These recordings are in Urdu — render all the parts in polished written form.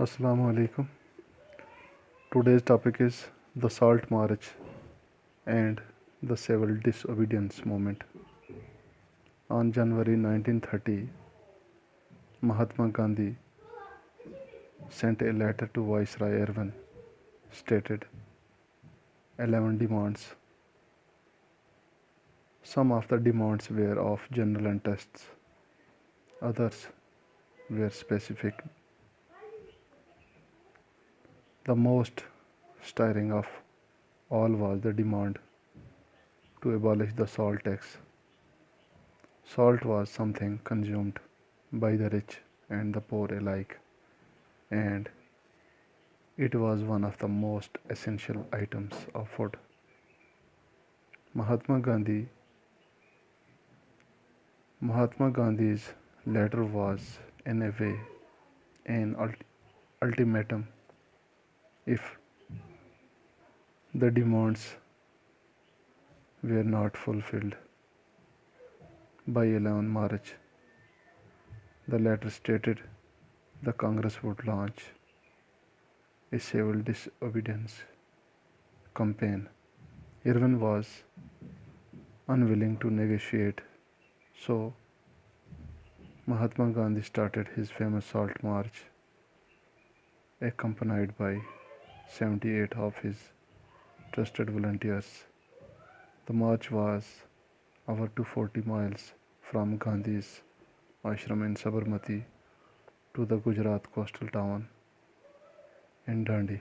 Assalamu alaikum. Today's topic is the Salt March and the civil disobedience movement. On January 1930, Mahatma Gandhi sent a letter to Viceroy Irwin, stated 11 demands. Some of the demands were of general interests, others were specific. The most stirring of all was the demand to abolish the salt tax. Salt was something consumed by the rich and the poor alike, and it was one of the most essential items of food. Mahatma Gandhi Mahatma Gandhi's letter was in a way an ultimatum. If the demands were not fulfilled by 11 March, the letter stated the Congress would launch a civil disobedience campaign. Irwin was unwilling to negotiate, so Mahatma Gandhi started his famous Salt March, accompanied by 78 of his trusted volunteers. The march was over 240 miles from Gandhi's ashram in Sabarmati to the Gujarat coastal town in Dandi.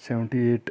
78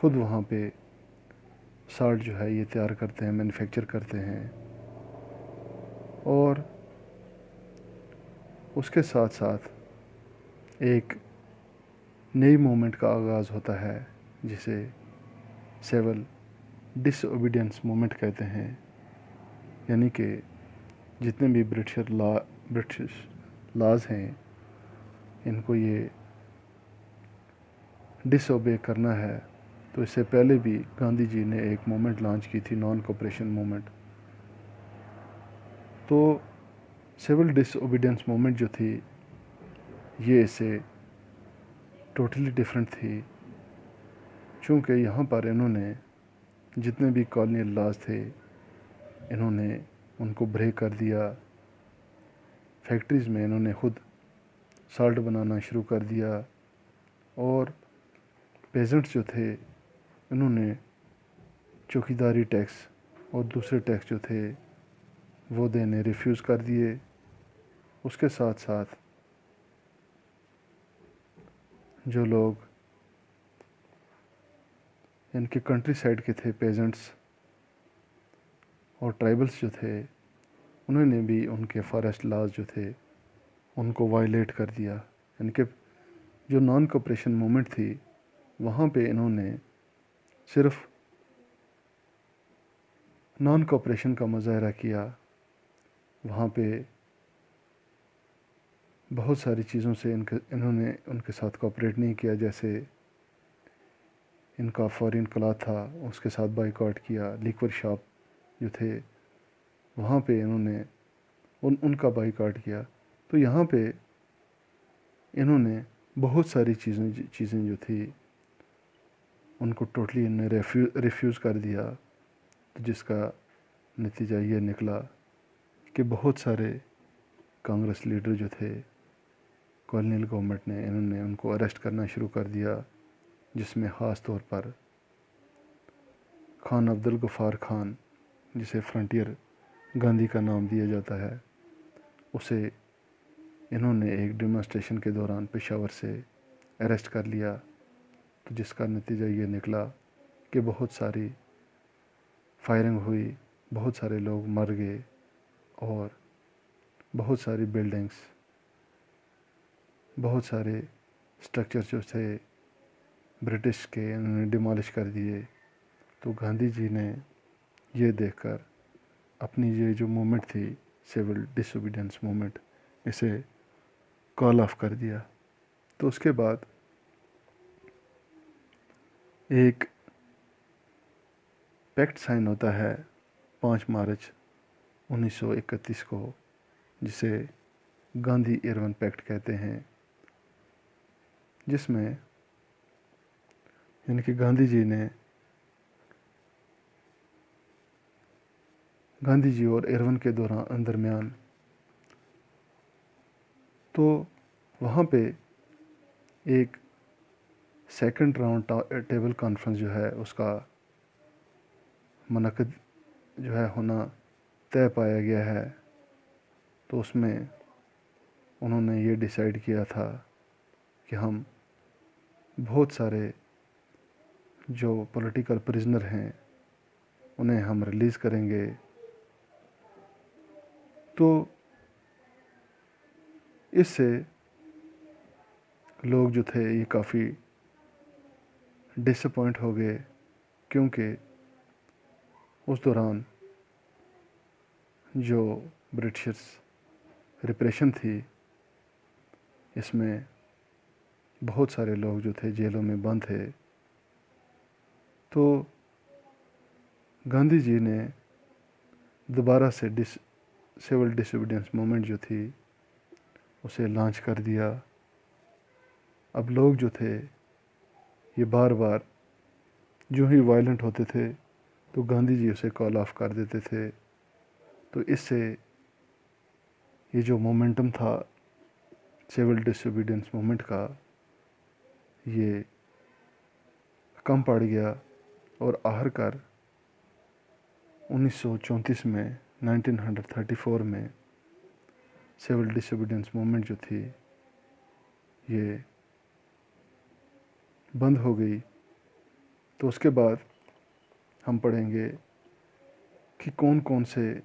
خود وہاں پہ سالٹ جو ہے یہ تیار کرتے ہیں، مینوفیکچر کرتے ہیں، اور اس کے ساتھ ساتھ ایک نئی موومنٹ کا آغاز ہوتا ہے جسے سول ڈس اوبیڈینس موومنٹ کہتے ہیں، یعنی کہ جتنے بھی برٹش لاز ہیں ان کو یہ ڈس اوبے کرنا ہے۔ تو اس سے پہلے بھی گاندھی جی نے ایک موومنٹ لانچ کی تھی، نان کوپریشن موومنٹ۔ تو سول ڈس اوبیڈینس موومنٹ جو تھی یہ اس سے ٹوٹلی ڈفرینٹ تھی، چونکہ یہاں پر انہوں نے جتنے بھی کالونیل لاز تھے انہوں نے ان کو بریک کر دیا۔ فیکٹریز میں انہوں نے خود سالٹ بنانا شروع کر دیا، اور پیزنٹس جو تھے انہوں نے چوکیداری ٹیکس اور دوسرے ٹیکس جو تھے وہ دینے ریفیوز کر دیے۔ اس کے ساتھ ساتھ جو لوگ ان کے کنٹری سائڈ کے تھے، پیزنٹس اور ٹرائبلز جو تھے، انہوں نے بھی ان کے فارسٹ لاز جو تھے ان کو وائلیٹ کر دیا۔ یعنی کہ جو نان کوپریشن موومنٹ تھی وہاں پہ انہوں نے صرف نان کوپریشن کا مظاہرہ کیا، وہاں پہ بہت ساری چیزوں سے انہوں نے ان کے ساتھ کوپریٹ نہیں کیا، جیسے ان کا فورین کلا تھا اس کے ساتھ بائیکاٹ کیا، لیکور شاپ جو تھے وہاں پہ انہوں نے ان کا بائیکاٹ کیا۔ تو یہاں پہ انہوں نے بہت ساری چیزیں جو تھی ان کو ٹوٹلی انہوں نے ریفیوز کر دیا، جس کا نتیجہ یہ نکلا کہ بہت سارے کانگریس لیڈر جو تھے کالونیل گورنمنٹ نے انہوں نے ان کو اریسٹ کرنا شروع کر دیا، جس میں خاص طور پر خان عبدالغفار خان، جسے فرنٹیئر گاندھی کا نام دیا جاتا ہے، اسے انہوں نے ایک ڈیمانسٹریشن کے دوران پشاور سے اریسٹ کر لیا، تو جس کا نتیجہ یہ نکلا کہ بہت ساری فائرنگ ہوئی، بہت سارے لوگ مر گئے، اور بہت ساری بلڈنگز، بہت سارے اسٹرکچر جو تھے برٹش کے انہوں نے ڈیمالش کر دیے۔ تو گاندھی جی نے یہ دیکھ کر اپنی یہ جو موومنٹ تھی سول ڈس اوبیڈینس موومنٹ، اسے کال آف کر دیا۔ تو اس کے بعد ایک پیکٹ سائن ہوتا ہے 5 مارچ 1931 کو، جسے گاندھی ایرون پیکٹ کہتے ہیں، جس میں یعنی کہ گاندھی جی اور ایرون کے درمیان تو وہاں پہ ایک سیکنڈ راؤنڈ ٹیبل کانفرنس جو ہے اس کا منعقد جو ہے ہونا طے پایا گیا ہے۔ تو اس میں انہوں نے یہ ڈیسائیڈ کیا تھا کہ ہم بہت سارے جو پولیٹیکل پرزنر ہیں انہیں ہم ریلیز کریں گے۔ تو اس سے لوگ جو تھے یہ کافی ڈس اپوائنٹ ہو گئے، کیونکہ اس دوران جو برٹشرز ریپریشن تھی اس میں بہت سارے لوگ جو تھے جیلوں میں بند تھے۔ تو گاندھی جی نے دوبارہ سے سول ڈس اوبیڈینس موومنٹ جو تھی اسے لانچ کر دیا۔ اب لوگ جو تھے یہ بار بار جو ہی وائلنٹ ہوتے تھے تو گاندھی جی اسے کال آف کر دیتے تھے۔ تو اس سے یہ جو مومنٹم تھا سول ڈس اوبیڈینس موومنٹ کا یہ کم پڑ گیا، اور آخر کار 1934 میں 1934 میں سول ڈس اوبیڈینس موومنٹ جو تھی یہ بند ہو گئی، تو اس کے بعد ہم پڑھیں گے کہ کون کون سے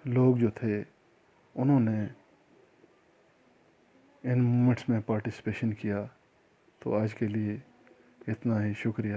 لوگ جو تھے انہوں نے ان مومنٹس میں پارٹیسپیشن کیا. تو آج کے لیے اتنا ہی. شکریہ.